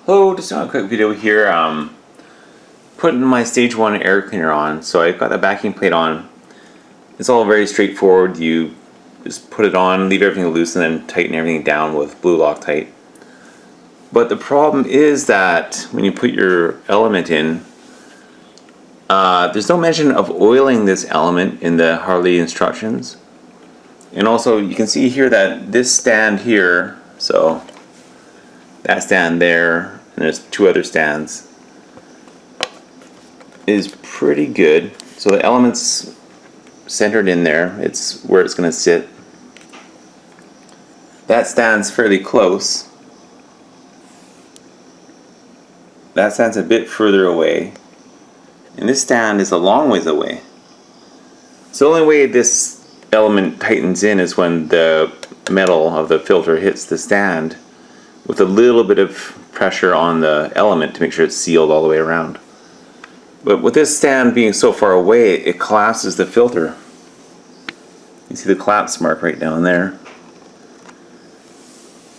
Hello, just doing a quick video here. Putting my stage 1 air cleaner on. So I've got the backing plate on. It's all very straightforward. You just put it on, leave everything loose, and then tighten everything down with blue Loctite. But the problem is that when you put your element in, there's no mention of oiling this element in the Harley instructions. And also you can see here that this stand here, so that stand there, and there's two other stands, is pretty good. So the element's centered in there. It's where it's going to sit. That stand's fairly close. That stand's a bit further away. And this stand is a long ways away. So the only way this element tightens in is when the metal of the filter hits the stand with a little bit of pressure on the element to make sure it's sealed all the way around. But with this stand being so far away, it collapses the filter. You see the collapse mark right down there.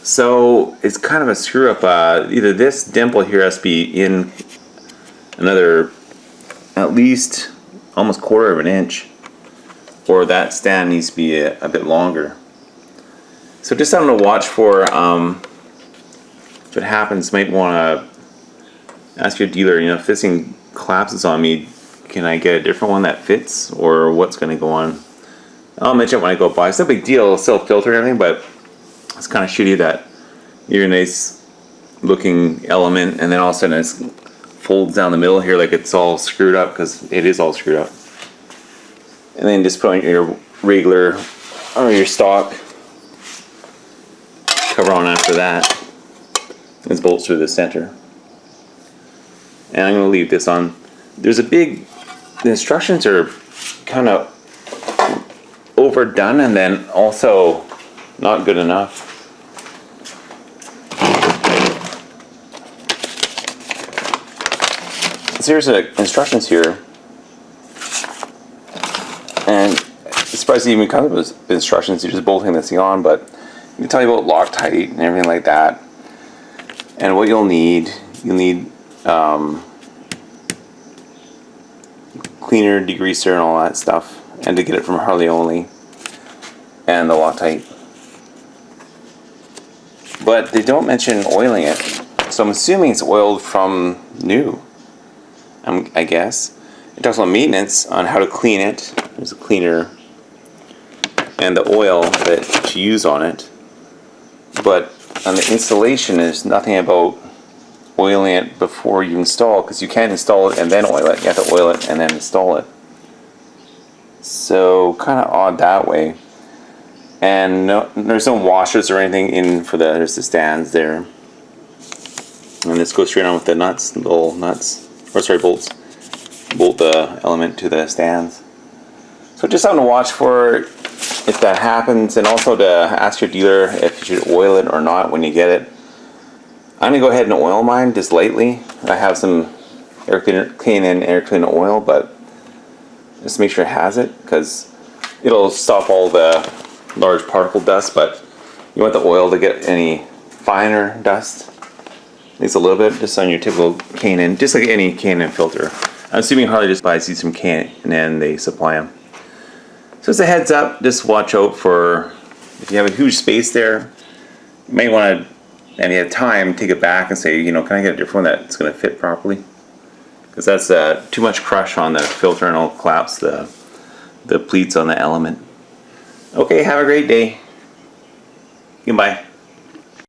So it's kind of a screw up. Either this dimple here has to be in another at least almost 1/4 of an inch, or that stand needs to be a bit longer. So just something to watch for. If it happens, you might want to ask your dealer, if this thing collapses on me, can I get a different one that fits, or what's going to go on? I'll mention it when I go by. It's no big deal, it'll still filter and everything, but it's kind of shitty that you're a nice looking element and then all of a sudden it folds down the middle here like it's all screwed up, because it is all screwed up. And then just put on your regular or your stock cover on after that. This bolts through the center. And I'm going to leave this on. There's the instructions are kind of overdone and then also not good enough. So here's the instructions here. And it's surprised it even comes with instructions. You're just bolting this thing on, but you tell you about Loctite and everything like that. And what you'll need cleaner, degreaser, and all that stuff, and to get it from Harley only, and the Loctite. But they don't mention oiling it, so I'm assuming it's oiled from new. I guess it talks about maintenance on how to clean it. There's a cleaner and the oil that you use on it, but on the installation, there's nothing about oiling it before you install, because you can't install it and then oil it. You have to oil it and then install it. So kind of odd that way. And there's no washers or anything in for there's the stands there. And this goes straight on with the nuts, little nuts, or sorry, bolts. Bolt the element to the stands. So just something to watch for if that happens, and also to ask your dealer if you should oil it or not when you get it. I'm going to go ahead and oil mine just lightly. I have some air cleaner oil, but just make sure it has it, because it'll stop all the large particle dust, but you want the oil to get any finer dust, at least a little bit, just on your typical K&N, just like any K&N filter. I'm assuming Harley just buys you some K&N, they supply them. So as a heads up, just watch out for, if you have a huge space there, you may want to, and you have time, take it back and say, can I get a different one that's going to fit properly? Because that's too much crush on the filter and it'll collapse the pleats on the element. Okay, have a great day. Goodbye.